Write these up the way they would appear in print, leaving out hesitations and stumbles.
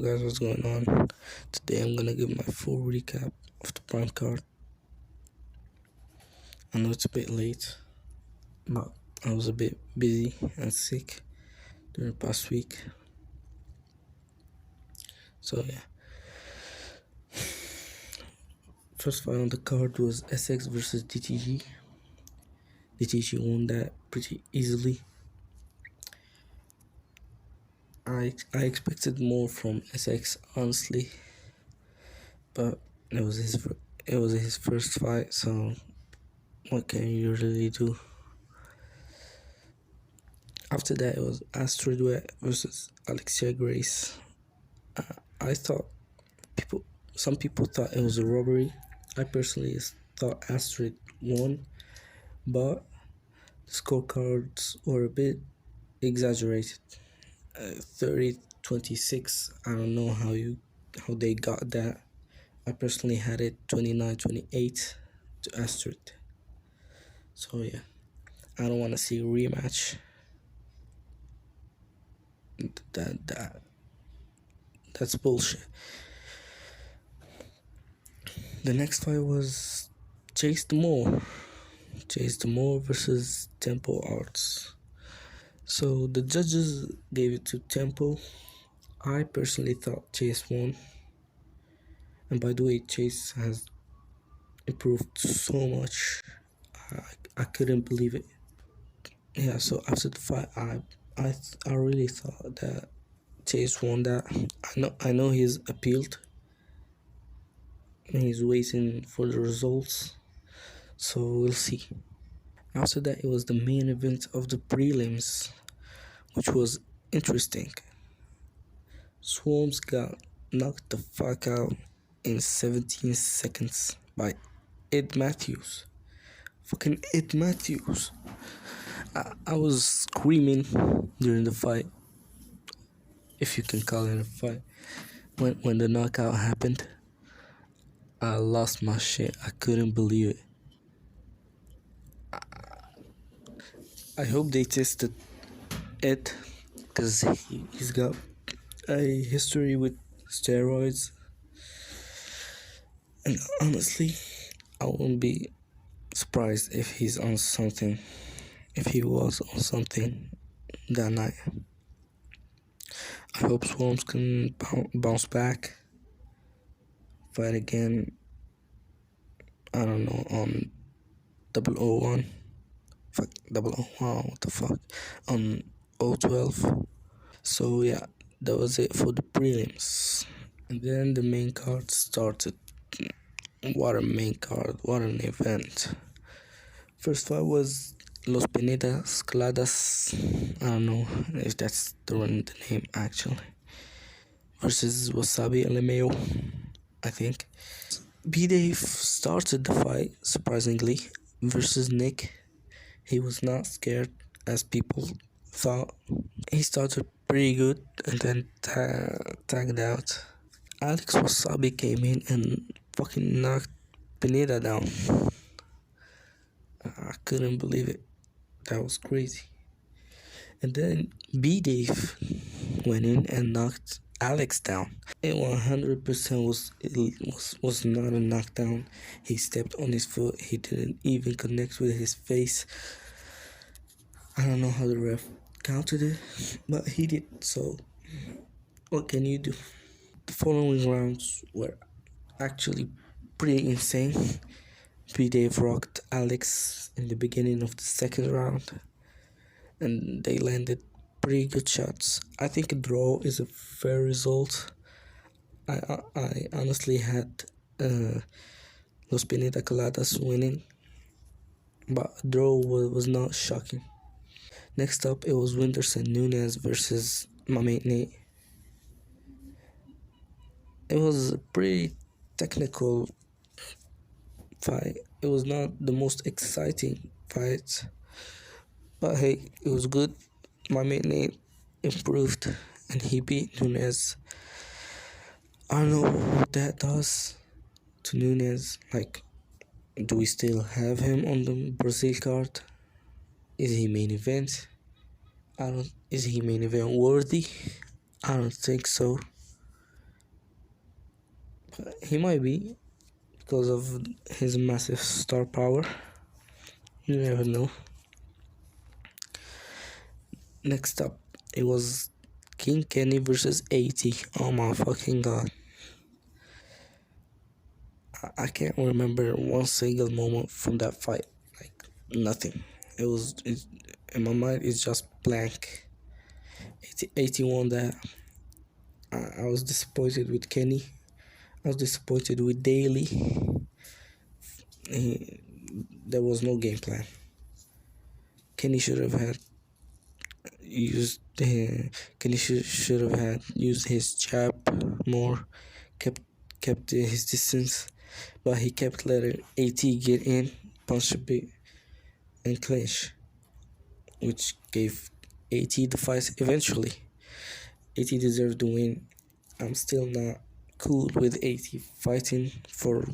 Guys, what's going on? Today I'm gonna give my full recap of the Prime card. I know it's a bit late, but I was a bit busy and sick during the past week. So yeah. First fight on the card was SX versus DTG. DTG won that pretty easily. I expected more from SX honestly, but it was his first fight, so what can you really do? After that, it was Astrid versus Alexia Grace. I thought people, some people thought it was a robbery. I personally thought Astrid won, but the scorecards were a bit exaggerated. 30-26. I don't know how they got that. I personally had it 29-28 to Astrid. So yeah, I don't want to see a rematch. That's bullshit. The next fight was Chase Demore. Chase Demore versus Tempo Arts. So the judges gave it to Tempo. I personally thought Chase won. And by the way, Chase has improved so much. I couldn't believe it. Yeah, so after the fight, I really thought that Chase won that. I know he's appealed and he's waiting for the results. So we'll see. After that, it was the main event of the prelims, which was interesting. Swarms got knocked the fuck out in 17 seconds by Ed Matthews. Fucking Ed Matthews. I was screaming during the fight, if you can call it a fight. When the knockout happened, I lost my shit. I couldn't believe it. I hope they tested Ed, because he's got a history with steroids. And honestly, I wouldn't be surprised if he was on something that night. I hope Swarms can bounce back, fight again. I don't know, on 001. Fuck, 001, what the fuck? On 012. So yeah, that was it for the prelims. And then the main card started. What a main card, what an event. First fight was Los Pinedas Cladas, I don't know if that's the name actually, versus Wasabi Alemeo, I think. B-Dave started the fight, surprisingly, versus Nick. He was not scared as people thought. He started pretty good and then tagged out. Alex Wasabi came in and fucking knocked Pineda down. I couldn't believe it. That was crazy. And then B Dave went in and knocked Alex down. It 100% was not a knockdown. He stepped on his foot. He didn't even connect with his face. I don't know how the ref counted it, but he did. So what can you do? The following rounds were actually pretty insane. B Dave rocked Alex in the beginning of the second round, and they landed pretty good shots. I think a draw is a fair result. I honestly had Los Pineda Coladas winning, but a draw was not shocking. Next up, it was Winterson Nunez versus my mate Nate. It was a pretty technical fight. It was not the most exciting fight, but hey, it was good. My mate Nate improved and he beat Nunez. I don't know what that does to Nunez. Like, do we still have him on the Brazil card? Is he main event? Is he main event worthy? I don't think so. He might be because of his massive star power. You never know. Next up, it was King Kenny versus 80. Oh my fucking god. I can't remember one single moment from that fight. Like, nothing. In my mind, it's just blank. 81 that I was disappointed with Kenny. I was disappointed with Daly. He, there was no game plan. Kenny should have had used Kenny should have had used his jab more, kept his distance, but he kept letting AT get in, punch a bit, and clinch, which gave AT the fight eventually. AT deserved to win. I'm still not cool with AT fighting for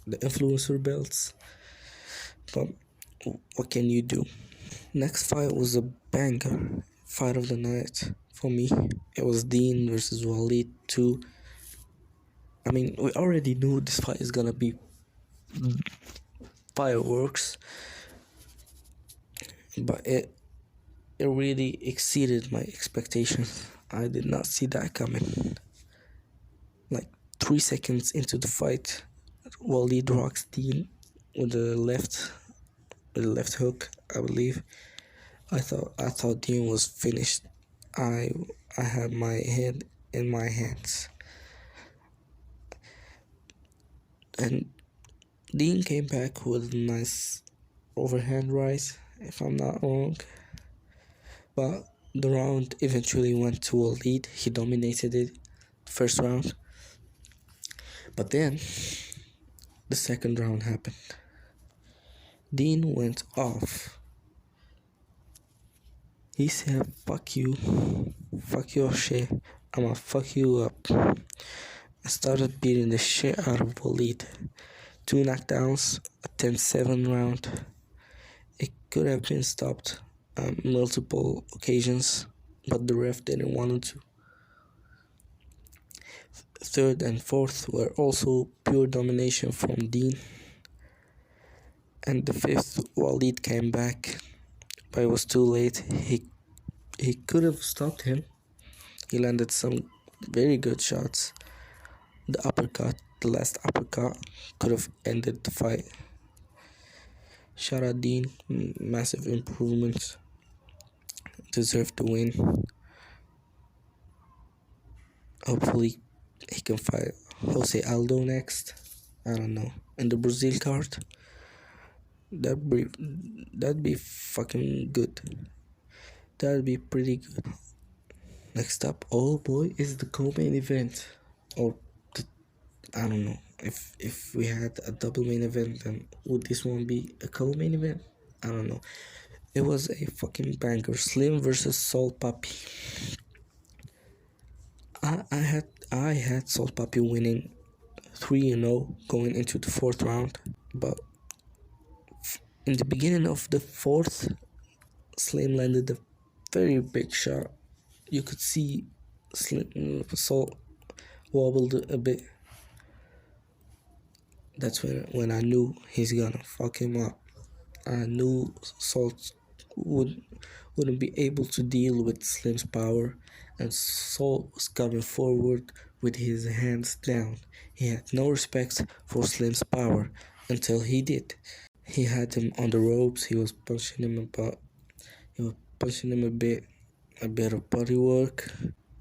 the influencer belts, but what can you do? Next fight was a banger. Fight of the night for me. It was Dean versus Walid 2. I mean, we already knew this fight is gonna be fireworks, but it really exceeded my expectations. I did not see that coming. Like 3 seconds into the fight, Walid rocks Dean with the left hook, I believe. I thought Dean was finished. I I had my head in my hands, and Dean came back with a nice overhand right, if I'm not wrong. But the round eventually went to a lead. He dominated it first round. But then the second round happened. Dean went off. He said, fuck you. Fuck your shit. I'ma fuck you up. I started beating the shit out of Walid. 2 knockdowns, a 10-7 round. It could have been stopped on multiple occasions, but the ref didn't want to. Third and fourth were also pure domination from Dean. And the fifth, Walid came back, but it was too late. He could have stopped him. He landed some very good shots. The last uppercut, could have ended the fight. Shout out Dean, massive improvement. Deserved to win. Hopefully, he can fight Jose Aldo next. I don't know. In the Brazil card, that'd be fucking good. That'd be pretty good. Next up, oh boy, is the co-main event, or I don't know. If we had a double main event, then would this one be a co-main event? I don't know. It was a fucking banger. Slim versus Soul Puppy. I had Soul Puppy winning 3-0 going into the fourth round, but in the beginning of the fourth, Slim landed a very big shot. You could see Soul wobbled a bit. That's when I knew he's gonna fuck him up. I knew Salt wouldn't be able to deal with Slim's power, and Salt was coming forward with his hands down. He had no respect for Slim's power until he did. He had him on the ropes. He was punching him about. He was punching him a bit of body work,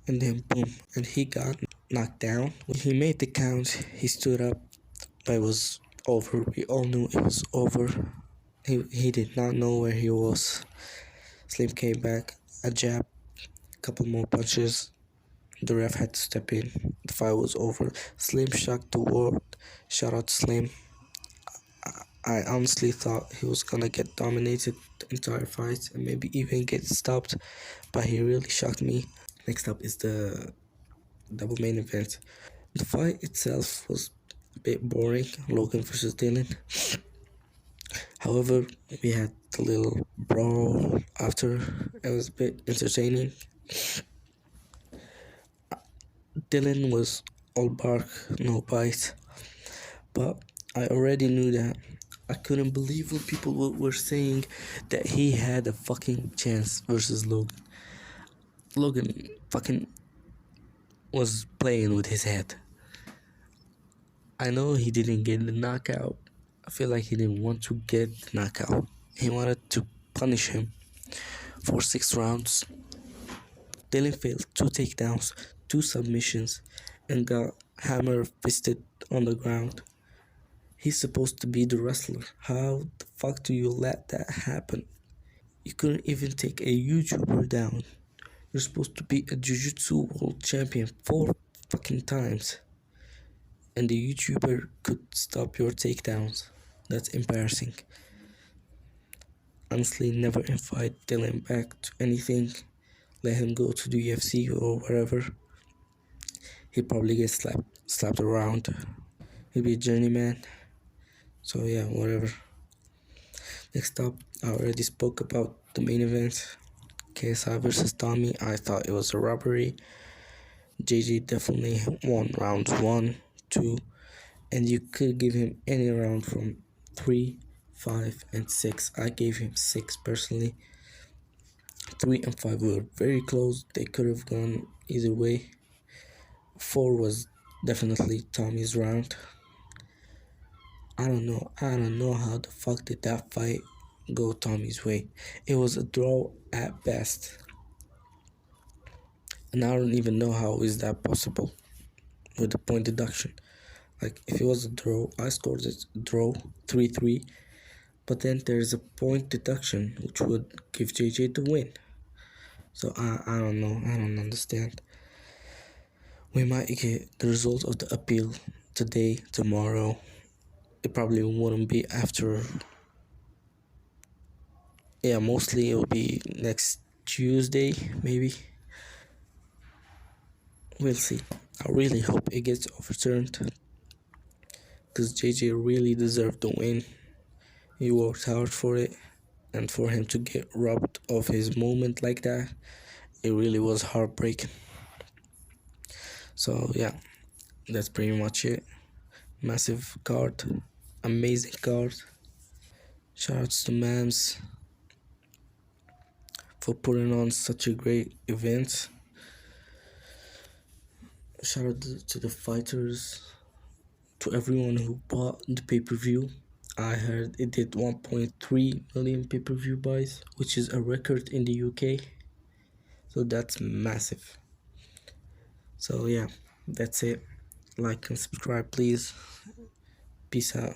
and then boom, and he got knocked down. When he made the count, he stood up, but it was over. We all knew it was over. He did not know where he was. Slim came back, a jab, couple more punches. The ref had to step in. The fight was over. Slim shocked the world. Shout out to Slim. I honestly thought he was gonna get dominated the entire fight and maybe even get stopped, but he really shocked me. Next up is the double main event. The fight itself was a bit boring. Logan versus Dylan. However, we had the little brawl after. It was a bit entertaining. Dylan was all bark, no bite. But I already knew that. I couldn't believe when people were saying that he had a fucking chance versus Logan. Logan fucking was playing with his head. I know he didn't get the knockout. I feel like he didn't want to get the knockout. He wanted to punish him for 6 rounds. Dylan failed 2 takedowns, 2 submissions, and got hammer fisted on the ground. He's supposed to be the wrestler. How the fuck do you let that happen? You couldn't even take a YouTuber down. You're supposed to be a Jiu-Jitsu world champion 4 fucking times. And the YouTuber could stop your takedowns. That's embarrassing. Honestly, never invite Dylan back to anything. Let him go to the UFC or wherever. He'll probably get slapped around. He'll be a journeyman. So yeah, whatever. Next up, I already spoke about the main event. KSI versus Tommy. I thought it was a robbery. JJ definitely won rounds 1, 2, and you could give him any round from 3, 5, and 6. I gave him 6 personally. 3 and 5 were very close. They could have gone either way. 4 was definitely Tommy's round. I don't know. I don't know how the fuck did that fight go Tommy's way. It was a draw at best. And I don't even know how is that possible with the point deduction. Like if it was a draw, I scored a draw 3-3, but then there's a point deduction which would give JJ the win. So I don't know. I don't understand. We might get the result of the appeal today, tomorrow. It probably wouldn't be after. Yeah, mostly it will be next Tuesday, maybe. We'll see. I really hope it gets overturned because JJ really deserved the win. He worked hard for it, and for him to get robbed of his moment like that, it really was heartbreaking. So yeah, that's pretty much it. Massive card, amazing card. Shoutouts to Mams for putting on such a great event. Shout out to the fighters, to everyone who bought the pay-per-view. I heard it did 1.3 million pay-per-view buys, which is a record in the UK. So that's massive. So yeah, that's it. Like and subscribe, please. Peace out.